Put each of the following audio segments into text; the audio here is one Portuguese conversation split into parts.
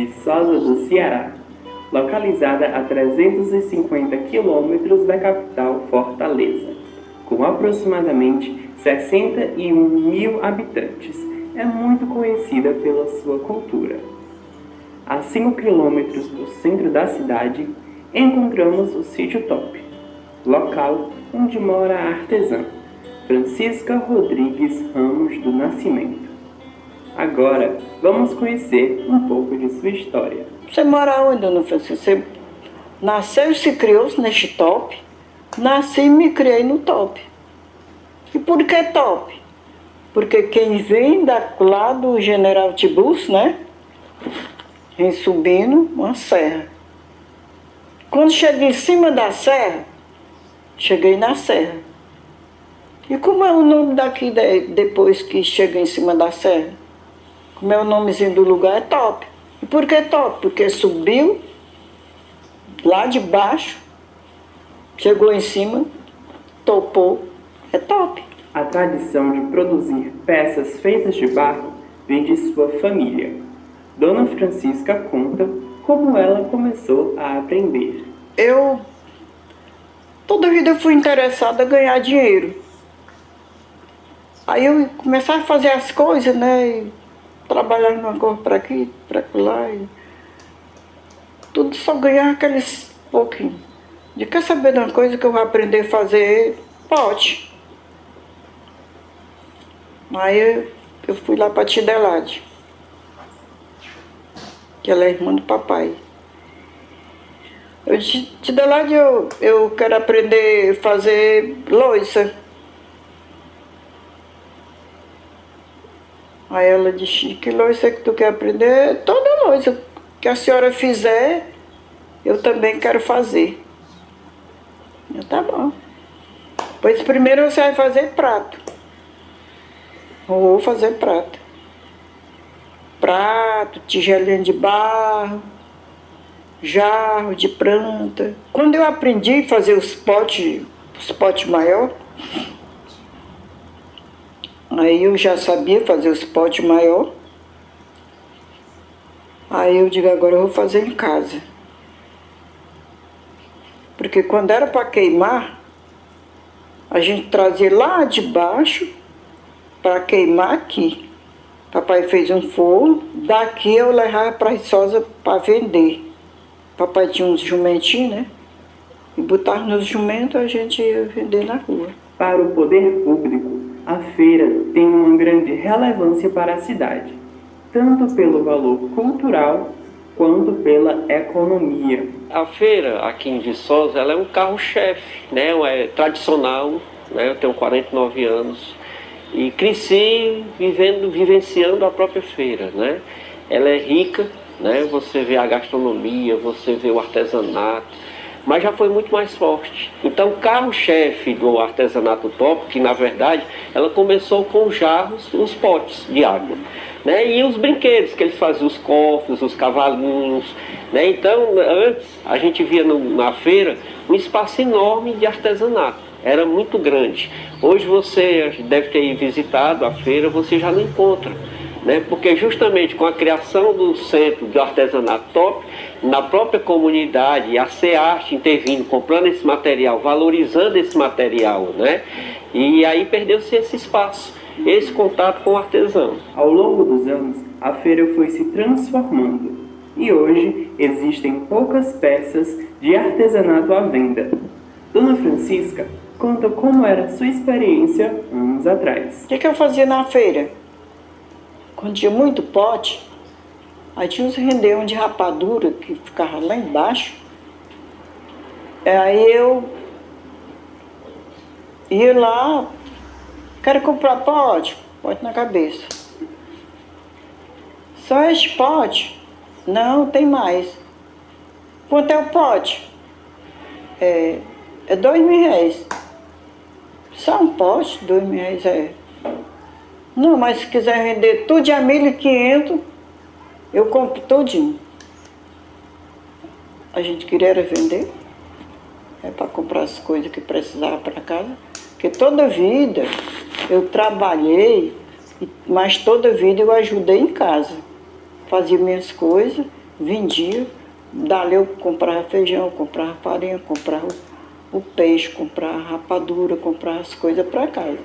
Viçosa do Ceará, localizada a 350 quilômetros da capital Fortaleza, com aproximadamente 61 mil habitantes. É muito conhecida pela sua cultura. A 5 quilômetros do centro da cidade, encontramos o Sítio Top, local onde mora a artesã Francisca Rodrigues Ramos do Nascimento. Agora, vamos conhecer um pouco de sua história. Você mora onde, dona Francisca? Você nasceu e se criou neste Top? Nasci e me criei no Top. E por que Top? Porque quem vem lá do General Tiburcio, né? Vem subindo uma serra. Quando cheguei em cima da serra, cheguei na serra. E como é o nome daqui depois que chega em cima da serra? Como é o nomezinho do lugar? É Top. E por que Top? Porque subiu lá de baixo, chegou em cima, topou, é Top. A tradição de produzir peças feitas de barro vem de sua família. Dona Francisca conta como ela começou a aprender. Toda a vida fui interessada em ganhar dinheiro. Aí eu comecei a fazer as coisas, né? E trabalhar numa coisa para aqui, para lá. E tudo só ganhar aqueles pouquinhos. De quer saber de uma coisa que eu vou aprender a fazer? Pote. Aí eu fui lá para Tidelade, que ela é irmã do papai. Eu disse, Tidelade, eu quero aprender a fazer louça. Aí ela disse, que louça que tu quer aprender? Toda louça que a senhora fizer, eu também quero fazer. Eu, tá bom. Pois primeiro você vai fazer prato. Vou fazer prato. Prato, tigelinha de barro, jarro de planta. Quando eu aprendi a fazer os potes maiores, aí eu já sabia fazer os potes maiores. Aí eu digo, agora eu vou fazer em casa. Porque quando era para queimar, a gente trazia lá de baixo para queimar aqui. Papai fez um forno, daqui eu levava para Viçosa para vender. Papai tinha uns jumentinhos, né? E botava nos jumentos, a gente ia vender na rua. Para o poder público, a feira tem uma grande relevância para a cidade, tanto pelo valor cultural quanto pela economia. A feira aqui em Viçosa, ela é um carro-chefe, né? É tradicional, né? Eu tenho 49 anos e cresci vivenciando a própria feira, né? Ela é rica, né? Você vê a gastronomia, você vê o artesanato, mas já foi muito mais forte. Então, o carro-chefe do artesanato Top, que na verdade ela começou com os jarros, os potes de água, né? E os brinquedos que eles faziam, os cofres, os cavalinhos, né? Então, antes a gente via na feira um espaço enorme de artesanato, era muito grande. Hoje você deve ter visitado a feira, você já não encontra, né? Porque justamente com a criação do centro do artesanato Top, na própria comunidade, a SEARTE intervindo, comprando esse material, valorizando esse material, né? E aí perdeu-se esse espaço, esse contato com o artesão. Ao longo dos anos, a feira foi se transformando e hoje existem poucas peças de artesanato à venda. Dona Francisca conta como era a sua experiência anos atrás. O que eu fazia na feira? Quando tinha muito pote, aí tinha uns rendeirão de rapadura que ficava lá embaixo. Aí eu ia lá, quero comprar pote na cabeça. Só este pote? Não, tem mais. Quanto é o pote? É R$2.000. Só um pote, R$2.000 é. Não, mas se quiser vender tudo de a 1.500, eu compro todinho. A gente queria era vender, para comprar as coisas que precisava para casa. Porque toda vida eu trabalhei, mas toda vida eu ajudei em casa. Fazia minhas coisas vendia. Dali eu comprava feijão, comprava farinha, comprava o peixe, comprava rapadura, comprava as coisas para casa.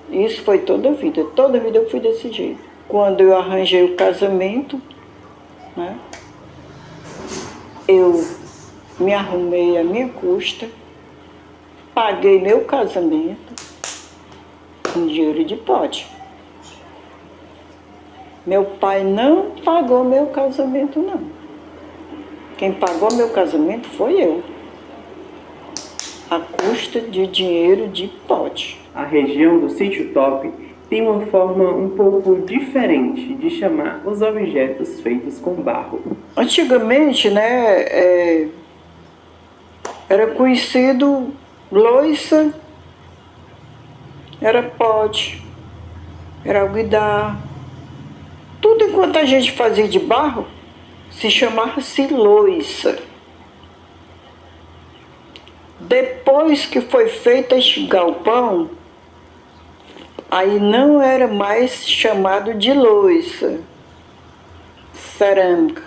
Isso foi toda a vida eu fui desse jeito. Quando eu arranjei o casamento, né, eu me arrumei à minha custa, paguei meu casamento com dinheiro de pote. Meu pai não pagou meu casamento, não. Quem pagou meu casamento foi eu, à custa de dinheiro de pote. A região do Sítio Top tem uma forma um pouco diferente de chamar os objetos feitos com barro. Antigamente, né, era conhecido loiça, era pote, era alguidar. Tudo enquanto a gente fazia de barro, se chamava-se loiça. Depois que foi feito este galpão, aí não era mais chamado de loiça, cerâmica.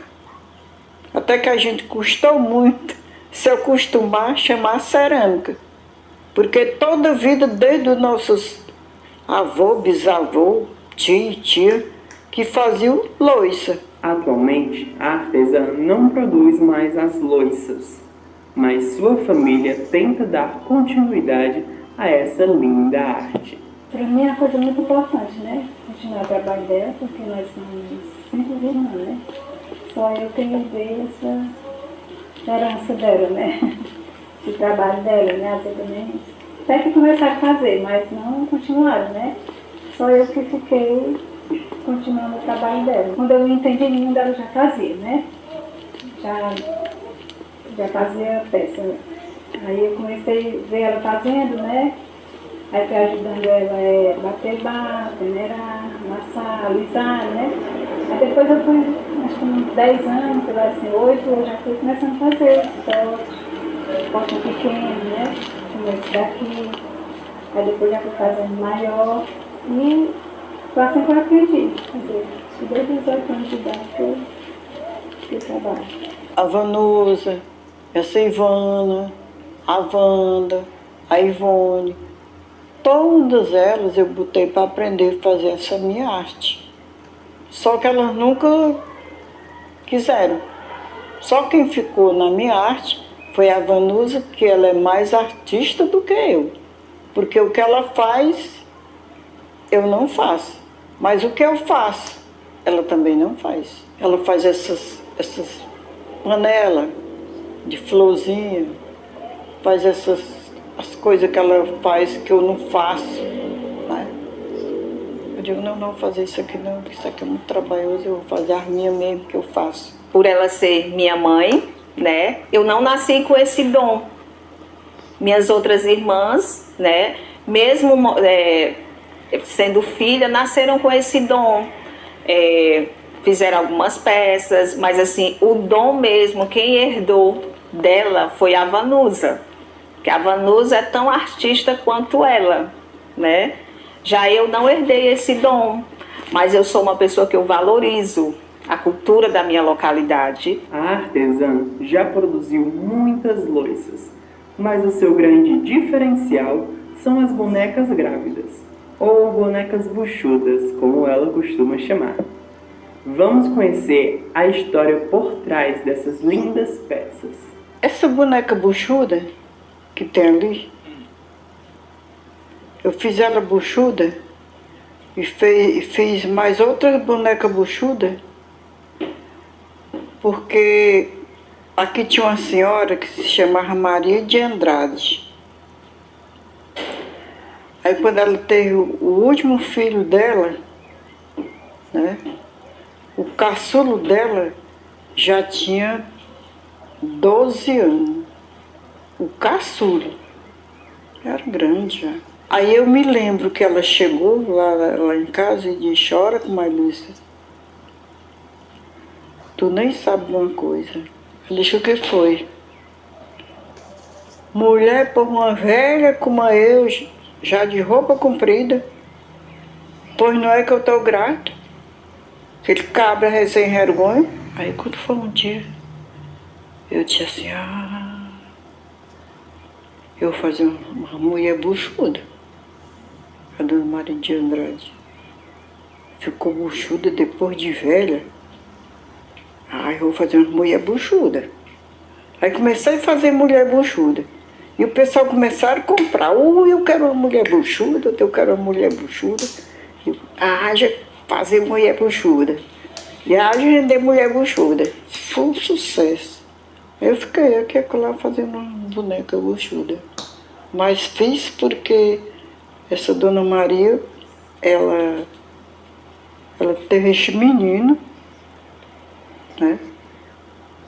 Até que a gente custou muito se acostumar a chamar cerâmica. Porque toda a vida, desde os nossos avô, bisavô, tio, tia, que faziam loiça. Atualmente, a artesã não produz mais as loiças, mas sua família tenta dar continuidade a essa linda arte. Para mim é uma coisa muito importante, né? Continuar o trabalho dela, porque nós somos 5 irmãs, né? Só eu tenho ver essa herança dela, né? Esse trabalho dela, né? Até também. Até que começaram a fazer, mas não continuaram, né? Só eu que fiquei continuando o trabalho dela. Quando eu entendi, nenhum ela já fazia, né? Já fazia peça. Aí eu comecei a ver ela fazendo, né? Aí fui ajudando ela a bater barro, peneirar, amassar, alisar, né? Aí depois eu fui, acho que uns 10 anos, sei lá, assim, 8, eu já fui começando a fazer pote pequeno, né? Comecei daqui. Aí depois já fui fazendo maior. E foi assim que eu aprendi. Quer dizer, desde os 8 anos de idade que eu trabalho. A Vanusa, essa Ivana, a Wanda, a Ivone, todas elas eu botei para aprender a fazer essa minha arte. Só que elas nunca quiseram. Só quem ficou na minha arte foi a Vanusa, que ela é mais artista do que eu. Porque o que ela faz, eu não faço. Mas o que eu faço, ela também não faz. Ela faz essas panelas de florzinha, faz as coisas que ela faz que eu não faço. Né? Eu digo, não vou fazer isso aqui não, porque isso aqui é muito trabalhoso, eu vou fazer as minhas mesmo que eu faço. Por ela ser minha mãe, né, eu não nasci com esse dom. Minhas outras irmãs, né, mesmo sendo filha, nasceram com esse dom. Fizeram algumas peças, mas assim, o dom mesmo, quem herdou dela foi a Vanusa. Que a Vanusa é tão artista quanto ela, né? Já eu não herdei esse dom, mas eu sou uma pessoa que eu valorizo a cultura da minha localidade. A artesã já produziu muitas loiças, mas o seu grande diferencial são as bonecas grávidas, ou bonecas buchudas, como ela costuma chamar. Vamos conhecer a história por trás dessas lindas peças. Essa boneca buchuda que tem ali, eu fiz ela buchuda e fiz mais outra boneca buchuda, porque aqui tinha uma senhora que se chamava Maria de Andrade. Aí quando ela teve o último filho dela, né, o caçulo dela já tinha 12 anos. O caçulo era grande já. Aí eu me lembro que ela chegou lá em casa e disse, chora com Marilisa. Tu nem sabe uma coisa. Eu disse, o que foi? Mulher por uma velha como eu, já de roupa comprida, pois não é que eu estou grato. Aquele cabra sem vergonha. Aí quando foi um dia, eu disse assim, eu vou fazer uma mulher buchuda. A dona Maria de Andrade ficou buchuda depois de velha. Eu vou fazer uma mulher buchuda. Aí comecei a fazer mulher buchuda. E o pessoal começaram a comprar. Eu quero uma mulher buchuda, eu quero uma mulher buchuda. Já fazer mulher buchuda. E vender mulher buchuda. Foi um sucesso. Eu fiquei aqui lá fazendo uma boneca buchuda. Mas fiz porque essa dona Maria, ela teve esse menino, né?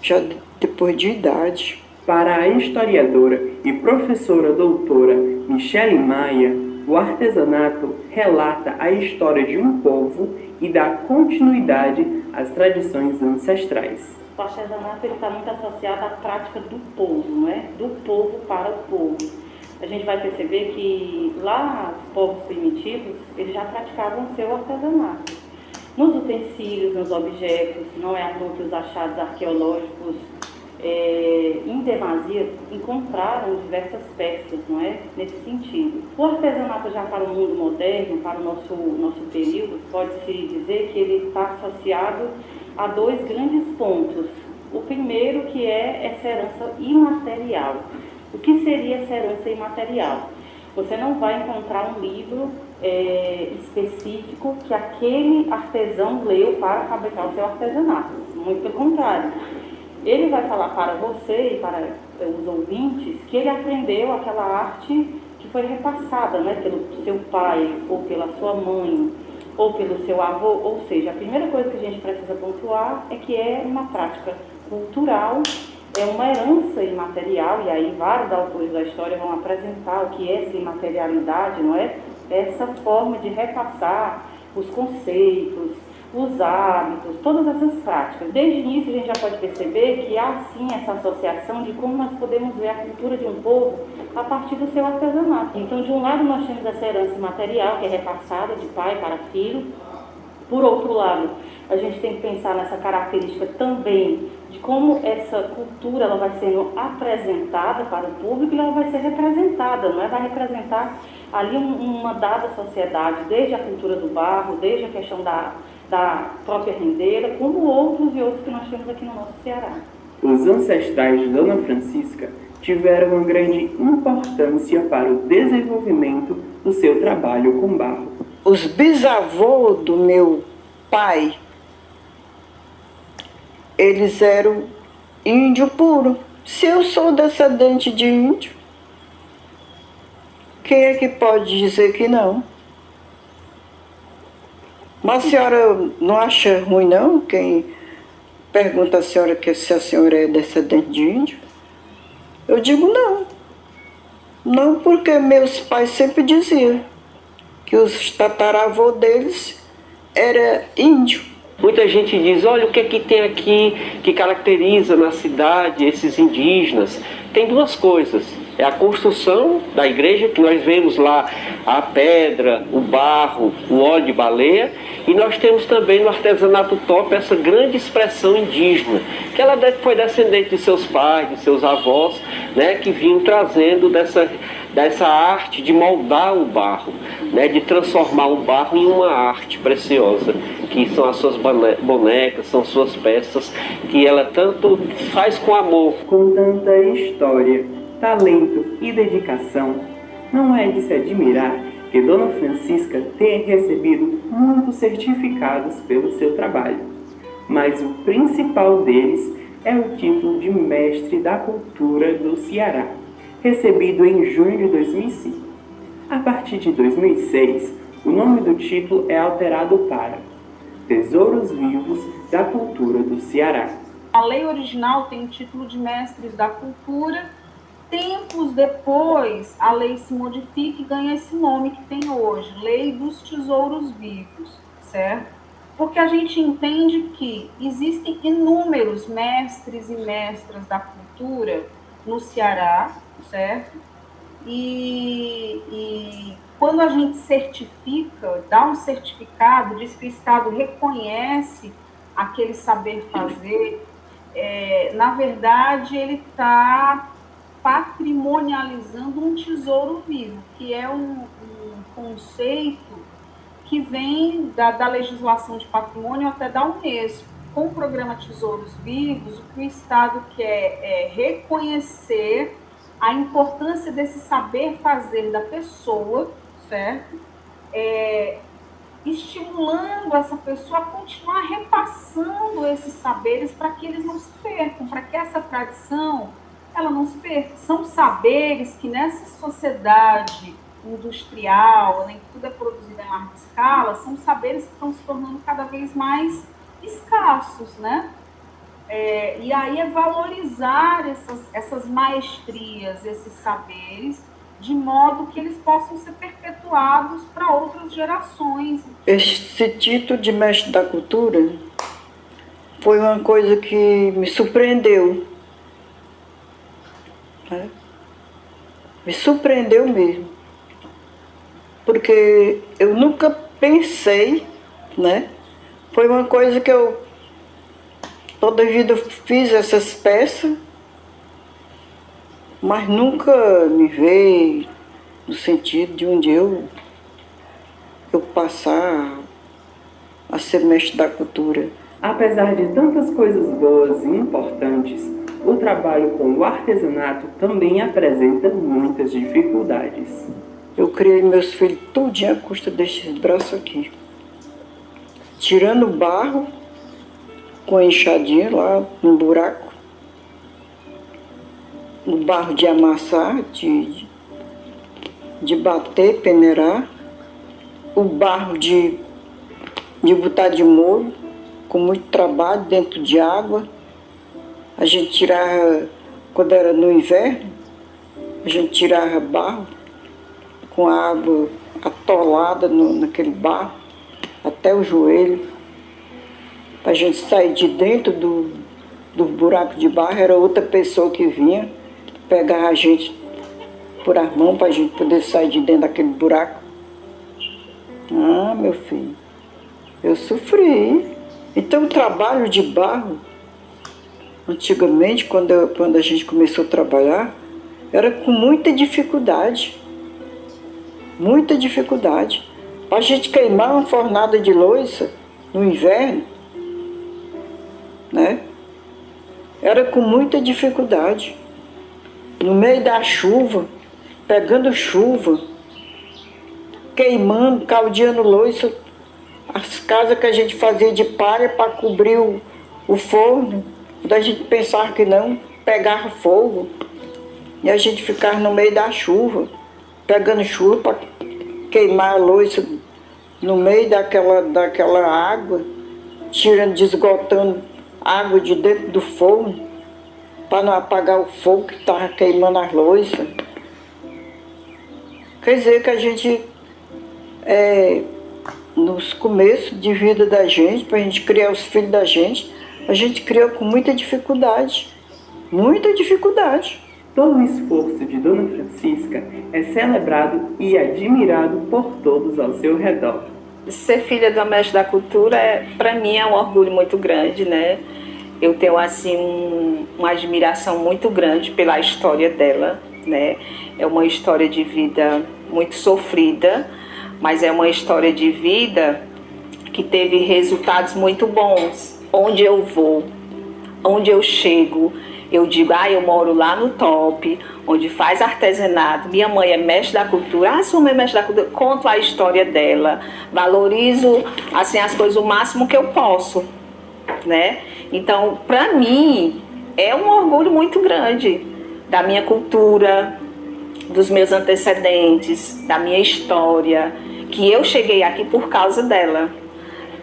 Já depois de idade. Para a historiadora e professora doutora Michele Maia, o artesanato relata a história de um povo e dá continuidade às tradições ancestrais. O artesanato está muito associado à prática do povo, não é? Do povo para o povo. A gente vai perceber que lá os povos primitivos, eles já praticavam o seu artesanato. Nos utensílios, nos objetos, não é à toa que os achados arqueológicos em demasia encontraram diversas peças, não é? Nesse sentido. O artesanato já para o mundo moderno, para o nosso período, pode-se dizer que ele está associado a dois grandes pontos. O primeiro que é essa herança imaterial. O que seria essa herança imaterial? Você não vai encontrar um livro específico que aquele artesão leu para fabricar o seu artesanato. Muito pelo contrário. Ele vai falar para você e para os ouvintes que ele aprendeu aquela arte que foi repassada, né, pelo seu pai, ou pela sua mãe, ou pelo seu avô. Ou seja, a primeira coisa que a gente precisa pontuar é que é uma prática cultural, é uma herança imaterial, e aí vários autores da história vão apresentar o que é essa imaterialidade, não é? Essa forma de repassar os conceitos, os hábitos, todas essas práticas. Desde o início a gente já pode perceber que há sim essa associação de como nós podemos ver a cultura de um povo a partir do seu artesanato. Então, de um lado nós temos essa herança material que é repassada de pai para filho. Por outro lado, a gente tem que pensar nessa característica também de como essa cultura ela vai sendo apresentada para o público e ela vai ser representada, não é? Vai representar ali uma dada sociedade, desde a cultura do barro, desde a questão da própria rendeira, como outros e outros que nós temos aqui no nosso Ceará. Os ancestrais de Dona Francisca tiveram uma grande importância para o desenvolvimento do seu trabalho com barro. Os bisavôs do meu pai, eles eram índio puro. Se eu sou descendente de índio, quem é que pode dizer que não? Mas a senhora não acha ruim, não? Quem pergunta à senhora se a senhora é descendente de índio? Eu digo não. Não, porque meus pais sempre diziam que os tataravô deles era índio. Muita gente diz, olha, o que é que tem aqui que caracteriza na cidade esses indígenas? Tem duas coisas. É a construção da igreja, que nós vemos lá a pedra, o barro, o óleo de baleia, e nós temos também no artesanato top essa grande expressão indígena, que ela foi descendente de seus pais, de seus avós, né, que vinham trazendo dessa arte de moldar o barro, né, de transformar o barro em uma arte preciosa, que são as suas bonecas, são suas peças, que ela tanto faz com amor. Com tanta história, talento e dedicação, não é de se admirar que Dona Francisca tenha recebido muitos certificados pelo seu trabalho, mas o principal deles é o título de Mestre da Cultura do Ceará, recebido em junho de 2005. A partir de 2006, o nome do título é alterado para Tesouros Vivos da Cultura do Ceará. A lei original tem o título de Mestres da Cultura. Tempos depois, a lei se modifica e ganha esse nome que tem hoje, Lei dos Tesouros Vivos, certo? Porque a gente entende que existem inúmeros mestres e mestras da cultura no Ceará, certo? E quando a gente certifica, dá um certificado, diz que o Estado reconhece aquele saber fazer, na verdade, ele está patrimonializando um tesouro vivo, que é um conceito que vem da legislação de patrimônio até da Unesco. Com o programa Tesouros Vivos, o que o Estado quer é reconhecer a importância desse saber fazer da pessoa, certo? Estimulando essa pessoa a continuar repassando esses saberes para que eles não se percam, para que essa tradição ela não se perca. São saberes que nessa sociedade industrial, em que tudo é produzido em larga escala, são saberes que estão se tornando cada vez mais escassos, né? E aí é valorizar essas maestrias, esses saberes, de modo que eles possam ser perpetuados para outras gerações. Esse título de mestre da cultura foi uma coisa que me surpreendeu. Né? Me surpreendeu mesmo. Porque eu nunca pensei, né? Foi uma coisa que eu toda a vida fiz essas peças, mas nunca me veio no sentido de um dia eu passar a ser mestre da cultura. Apesar de tantas coisas boas e importantes, o trabalho com o artesanato também apresenta muitas dificuldades. Eu criei meus filhos tudinho à custa desses braços aqui. Tirando o barro, com a enxadinha lá no buraco. O barro de amassar, de bater, peneirar. O barro de botar de molho, com muito trabalho, dentro de água. A gente tirava, quando era no inverno, a gente tirava barro com a água atolada naquele barro, até o joelho. Para a gente sair de dentro do buraco de barro, era outra pessoa que vinha, pegava a gente por as mãos para a gente poder sair de dentro daquele buraco. Ah, meu filho, eu sofri. Então o trabalho de barro, antigamente, quando a gente começou a trabalhar, era com muita dificuldade. Muita dificuldade. Para a gente queimar uma fornada de louça no inverno, né? Era com muita dificuldade. No meio da chuva, pegando chuva, queimando, caldeando louça, as casas que a gente fazia de palha para cobrir o forno, quando a gente pensava que não, pegava fogo, e a gente ficava no meio da chuva, pegando chuva para queimar a louça no meio daquela água, desgotando água de dentro do forno, para não apagar o fogo que estava queimando as louças. Quer dizer que a gente, nos começos de vida da gente, para a gente criar os filhos da gente, a gente criou com muita dificuldade. Muita dificuldade. Todo o esforço de Dona Francisca é celebrado e admirado por todos ao seu redor. Ser filha do mestre da cultura, para mim, é um orgulho muito grande, né? Eu tenho, assim, uma admiração muito grande pela história dela, né? É uma história de vida muito sofrida, mas é uma história de vida que teve resultados muito bons. Onde eu vou, onde eu chego, eu digo, eu moro lá no top, onde faz artesanato, minha mãe é mestre da cultura, sua mãe é mestre da cultura, conto a história dela, valorizo, assim, as coisas o máximo que eu posso, né? Então, para mim, é um orgulho muito grande da minha cultura, dos meus antecedentes, da minha história, que eu cheguei aqui por causa dela.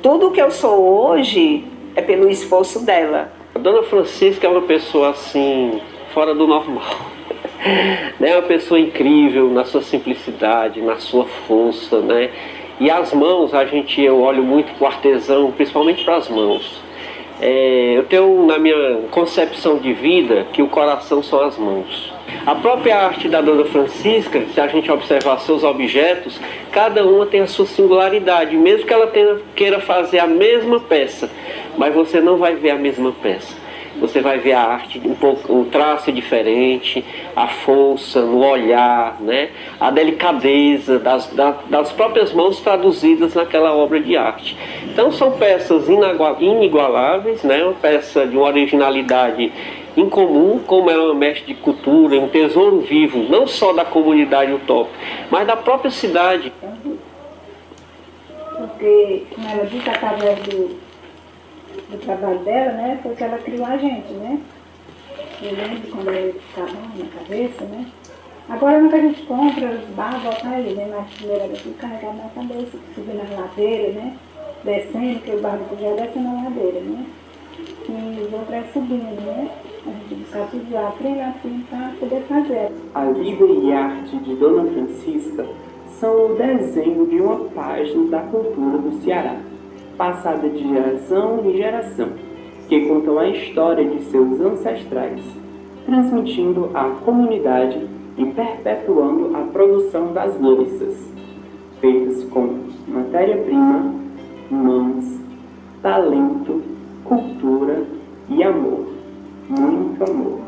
Tudo que eu sou hoje é pelo esforço dela. A Dona Francisca é uma pessoa assim, fora do normal. É uma pessoa incrível na sua simplicidade, na sua força, né? E as mãos, eu olho muito para o artesão, principalmente para as mãos. Eu tenho na minha concepção de vida que o coração são as mãos. A própria arte da Dona Francisca, se a gente observar seus objetos, cada uma tem a sua singularidade, mesmo que ela queira fazer a mesma peça mas você não vai ver a mesma peça. Você vai ver a arte, um traço diferente, a força no olhar, né? A delicadeza das próprias mãos traduzidas naquela obra de arte. Então são peças inigualáveis, né? Uma peça de uma originalidade incomum, como ela é uma mestre de cultura, um tesouro vivo, não só da comunidade utópica, mas da própria cidade. Porque, como ela disse, através do trabalho dela, né, foi que ela criou a gente, né? Eu lembro quando ela ficava na cabeça, né? Agora nunca a gente compra os barros, volta ali, né? Mas primeira vez que carregar na cabeça, subir na ladeira, né? Descendo, que o barro já desce na ladeira, né? E os outros é subindo, né? A gente buscar tudo lá, treinar para poder fazer. A vida e arte de Dona Francisca são o desenho de uma página da cultura do Ceará, passada de geração em geração, que contam a história de seus ancestrais, transmitindo à comunidade e perpetuando a produção das louças, feitas com matéria-prima, mãos, talento, cultura e amor, muito amor.